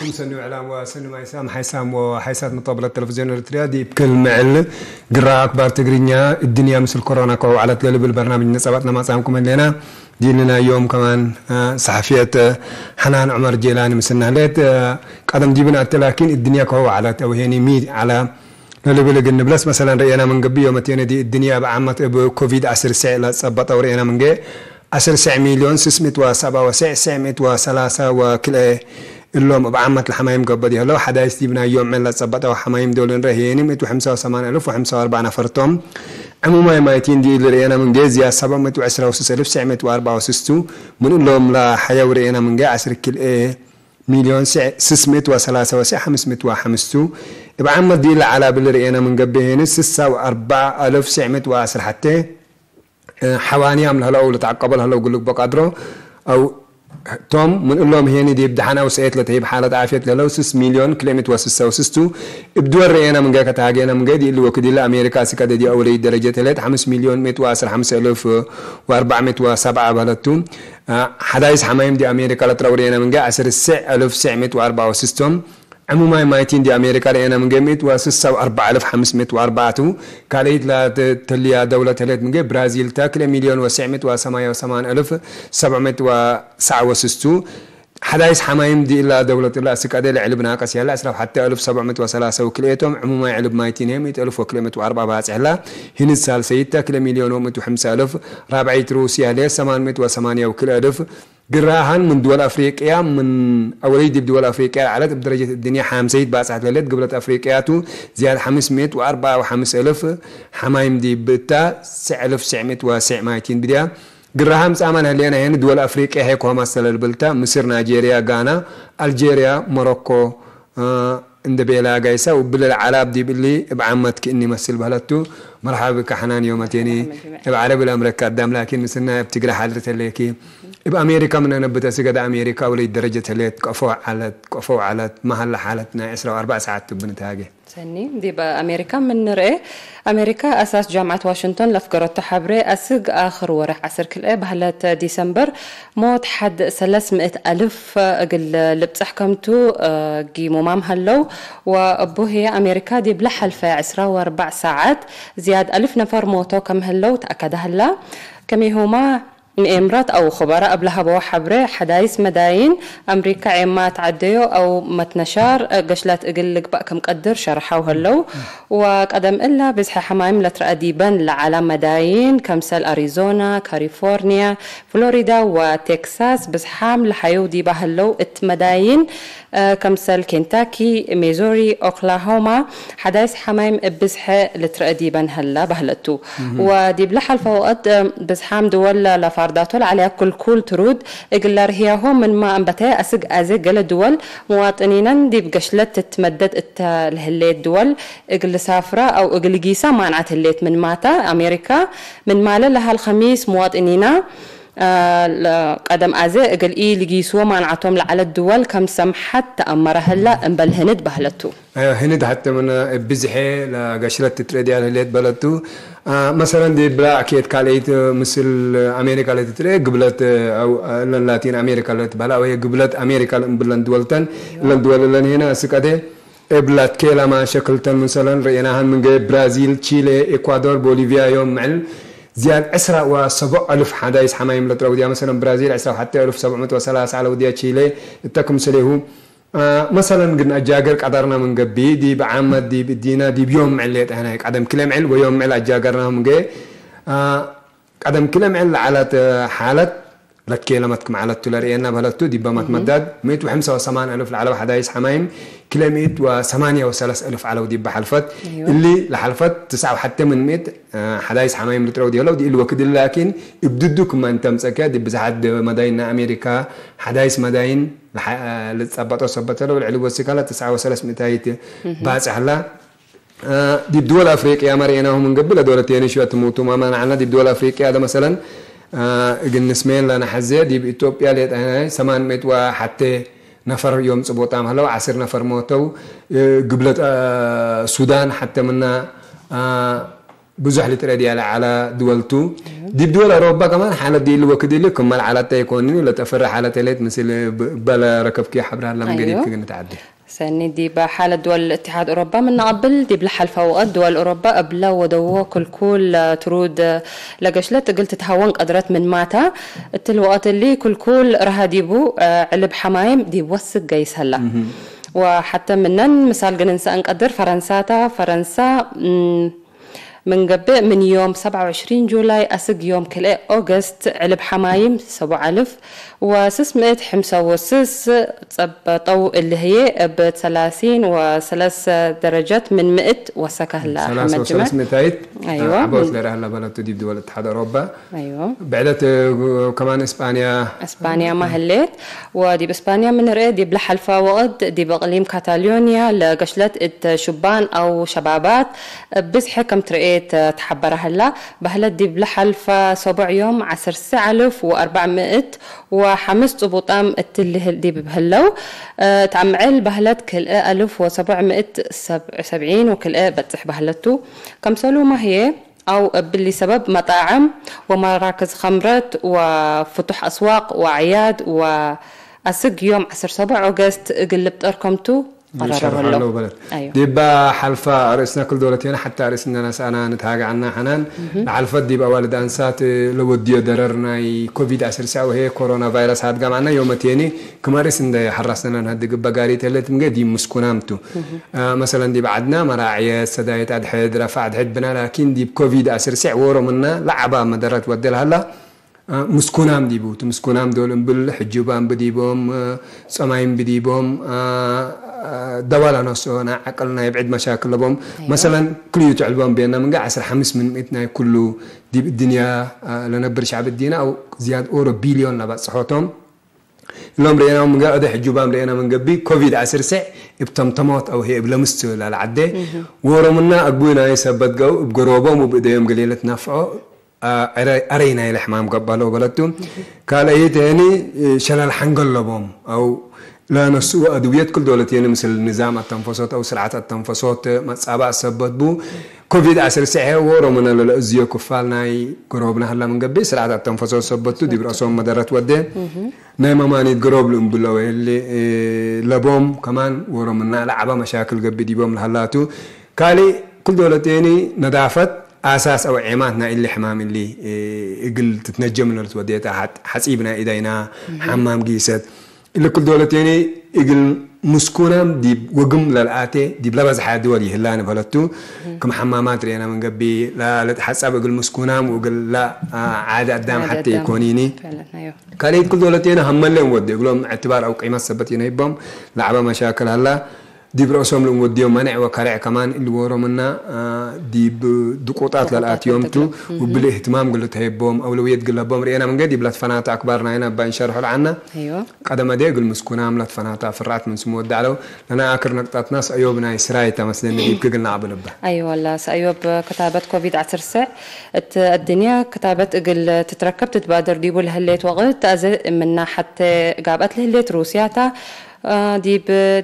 عليكم سنو إعلام وسنو مايسام حيسام وحيسات مطابلة التلفزيون الرياضي بكل معل قراء أكبر تقرينيا الدنيا مثل كورونا كو على تقلب البرنامج نصابتنا ما سامكم لنا ديننا يوم كمان صحفية حنان عمر جيلاني مسنا ليت قدم جيبنا لكن الدنيا كو على توهيني ميد على للي بلس مثلا رأينا من قبل يومتين دي الدنيا بعمت بكوفيد 10 ساعة لا صبت ورأينا من جه 10 مليون 677 وكل اللهم بعمت الحمايم قبضي هلا حدا يستيبنا يوم من لا صبت وحمايم دولن رهيني 185,000 فرتم عموما ما يتين دي اللي رأينا من جه زيادة 719,964 من اللهم لا حياة ورأينا من جه 10 كل مليون 673,505 بعمت دي على باللي رأينا من قبل هنا 64,910 حتى حواني عمل هلا ولا تعقبل هلا وقول لك بقدره او توم من لهم هيني دي بدحنا وسيت لتهيب حالة عافية لو 6 مليون كلمة وسسة وسستو بدور رأينا من جاك تاجينا من جدي اللي وكدي لأمريكا سكادة دي أولي درجة ثلاث 5 مليون 115,407 بلدتو حدايس حمايم دي أمريكا لتراورينا من جا 10,964 عموما ما يتين دي أمريكا لأنا من جميت وسسة 4,504 كاليت لا تليا دولة ثلاث من جي برازيل تاكل 1,988,769 حدايس حمايم دي إلا دولة إلا سكادة لعلبنا قاسية لا أسرف حتى 1,703 وكليتهم عموما علب ما يتين 100,000 بس هلا هن السال سيد تاكل 1,105,000 رابعية روسيا ليه 808 وكل قراهن من دول أفريقيا من أوليد بدول أفريقيا على بدرجة الدنيا حامسيد بس على قبلت أفريقياتو زيادة 504,000 حمايم دي بتا 9,907 بديا قراهم سامن هلينا هنا دول أفريقيا هيك هم مثل البلتا مصر نيجيريا غانا الجيريا موروكو عند بيلا جايسا وبالعرب دي باللي بعمت كأني مثل بهلتو مرحبا بك حنان يومتيني بعرب الأمريكا قدام لكن مثلنا بتقرا حضرة الليكي بأمريكا من أنا بتسجد أمريكا ولي درجة اللي كفوا على محل حالتنا 4 ساعات بنتاجه سني دي بأمريكا من رأي أمريكا أساس جامعة واشنطن لفقرة حبري أسق آخر ورح عسر كل بهلة ديسمبر موت حد 300,000 قل لبصح كمتو قيمو مام هلو وأبو هي أمريكا دي بلحل في 4 ساعات زياد 1,000 نفر موتو كم هلو تأكد هلا كمي هما إمارات أو خبراء قبلها بوا حبري حدايس مداين أمريكا عمات عديو أو متنشار قشلات إقلق بقى كم قدر شرحوا هلو وقدم إلا بزحي حمايم لترأديبا لعالم مداين كمثل أريزونا كاليفورنيا فلوريدا وتكساس بزحام لحيو ديبا هلو مداين كمثل كنتاكي ميزوري أوكلاهوما حدايس حمايم بزحي لترأديبا هلا بهلتو وديب لحل فوقت بزحام دول لفارداتو عليها كل ترود إقلار هي هم من ما أنبتها أسق أزق الدول مواطنين ديب قشلت تتمدد الهليت دول إقل سافرة أو إقل جيسا مانعت الليت من ماتا أمريكا من مالا لها الخميس مواطنين قدم أزق إقل إيه لجيسوا مانعتهم على الدول كم سمحت تأمر هلا انبل هند بهلتو هند حتى من بزحي لقشلت تتردي على الهليت بلتو مثلا دي بلا أكيد كاليت مثل أمريكا اللي تتري قبلت أو لاتين أمريكا اللي تبلا وهي قبلت أمريكا بلن دولتن الدول اللي هنا سكده بلاد كيلا ما شكلتن مثلا رأيناها من برازيل تشيلي إكوادور بوليفيا يوم معل زياد 17,000 حدايس حمايم لتروديا مثلا برازيل 10 حتى 1,703 على وديا تشيلي التكم سليه مثلا قلنا أجاقر قدرنا من قبي دي بعمد دي بدينا دي بيوم معليت هناك قدم كل معل ويوم معل أجاقرنا من قبي قدم كل معل على حالة لكي لما تكم على التولارينا بهلتو دي بما تمدد 185,000 على حدايس حمايم كيلومتر و38,000 على ودي بحلفت اللي لحلفت 9 حتى من 100 حدايس حمايم لترودي هلا ودي الوقت لكن ابددوكم ما انت مسكا دي بزحد مداين أمريكا حدايس مداين لتصبطوا له العلو والسكالة 9,300 باس هلا دي بدول أفريقيا مريناهم من قبل دولتين شوية تموتوا ما معنا دي بدول أفريقيا هذا مثلا جنسمين لنا حزة دي بإثيوبيا ليت هنا 800 وحتى نفر يوم صبوتام هلا 10 نفر موتوا قبلت السودان حتى منا بزح لتردي على دولتو دي بدول أوروبا كمان حالة دي اللي وكدي لك كمال على تيكوني ولا تفرح على تلات مثل بلا ركب كي حبرها لما قريب كنا نتعدي سني دي بحالة دول الاتحاد أوروبا من قبل دي بلحل فوقات دول أوروبا قبل ودوا كل ترود لقشلت قلت تهون قدرت من ماتا التلوقات اللي كل رهاديبو علب حمايم دي وسق جيس هلا وحتى منن مثال قننسا نقدر فرنسا من قبل من يوم 27 جولاي أسق يوم كل أغسطس علب حمايم 7000 وسسمت حمسة وسس طو اللي هي ب 30 درجات من 100 وسكه هلا محمد جمال 300 ايوه عبوس لها هلا بلد تدي بدول الاتحاد اوروبا ايوه بعدت كمان اسبانيا ما هليت ودي باسبانيا من رأي دي بلحل فوقد دي بقليم كاتالونيا لقشلت شبان او شبابات بس حكم ترقيت تحبر هلا بهلت دي بلحل فسبع يوم 10400 وحمس طبوطام التله دي بهلو تعمل بهلت كل 1770 وكل بتصح بهلتو كم سولو ما هي أو باللي سبب مطاعم ومراكز خمرات وفتح أسواق وأعياد وأسق يوم 17 أغسطس قلبت أرقمتو قرروا أيوه. ديبا حلفة رئيسنا كل دولتين حتى رئيسنا ناس أنا نتهاجع عنا حنان الحلفة ديبا والد أنسات لو وديو دررنا كوفيد 19 وهي كورونا فيروس هاد جمعنا يوم تاني كما رئيسنا حرصنا نهدي بقاري تلت مجدي مسكونامتو مثلا دي بعدنا مراعي سدايت أدحد رفعت حدنا لكن دي كوفيد 19 ورا منا لعبة مدرت ودل هلا مسكونام ديبوت مسكونام دولن بالحجوبان بديبهم سمايم بديبهم دوالا نصونا عقلنا يبعد مشاكل لبهم أيوة. مثلا كل يتعلبون بيننا من قاعد 5 من مئتنا كله دي الدنيا لنبر شعب الدين أو زيادة أورو بليون لبعض صحتهم اليوم رأينا من قاعد حجوبان رأينا من قبل كوفيد 19 ابتمتمات أو هي بلمستو للعدة ورمنا أقبونا يثبت جو بقروبهم وبديهم قليلة نفعه أرينا الحمام قبله بلدتهم قال إيه تاني شلال حنقل لبهم أو لا نسوا أدوية كل دولتين مثل نظام التنفسات أو سرعة التنفسات مصابة سبت بو كوفيد 19 ورمنا للأزياء كفالنا قروبنا هلا من قبل سرعة التنفسات سبتو دي برأسهم مدارات وده نايما ما نتقرب لهم بالله اللي لبهم كمان ورمنا لعبة مشاكل قبل دي بهم لهلاتو قالي كل دولتين نظافت أساس أو عماتنا اللي حمام اللي يقل تتنجم من الوديتها حسيبنا إيدينا حمام قيسات اللي كل دولتين يقل مسكونام دي وقم للآتي دي بلبز حاد دولي هلان بلدتو كم حمامات رينا من قبي لا لتحسب يقل مسكونام وقل لا عادة قدام حتى يكونيني كان كل دولتين هم اللي ودي يقولون اعتبار أو قيمة ثبتين يبهم لعبة مشاكل هلا دي برأسهم لهم وديهم منع وكرع كمان اللي ورا منا دي بدقوطات للآتيومتو وبالاهتمام قلت هيبهم أولوية قلبهم رأينا من قدي بلاد فناتا أكبرنا هنا بنشرحوا عنا أيوه قدم دي قل مسكونا عملت فناتا فرعت من سمو الدعلو لنا آخر نقطة ناس أيوبنا إسرايتا مثلا نجيب قلنا عبل به أيوه والله سأيوب كتابة كوفيد 19 الدنيا كتابة قل تتركب تتبادر ديبو لهليت وغلت منا حتى قابت لهليت روسياتا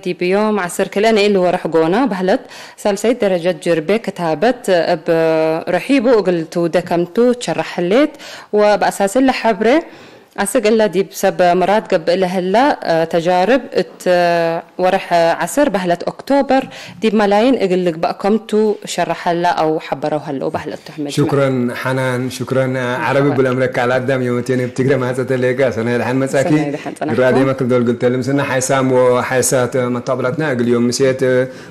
دي بيوم عصر كلنا اللي ورح قونا بهلت سالسي درجة جربة كتابت برحيبو وقلتو دكمتو تشرح الليت وبأساس اللي حبره أسق دي بسبب مرات قبل هلا تجارب ورح عصر بهلت أكتوبر دي بملايين أقلك بقمتو شرح هلا أو حبروا هلا وبهلت تحمل شكرا حنان شكرا عربي بالأمريكا على قدام يومتين بتقرأ ما تتلقى سنة الحين مساكي رادي ما كل دول قلت لهم سنة حيسام وحيسات مطابلتنا قل يوم مسيت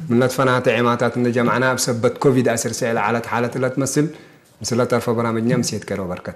من لطفنات عماتات إن جمعنا بسبب كوفيد 19 على حالة لا تمثل مثل لا تعرف برامجنا مسيت كرو بركات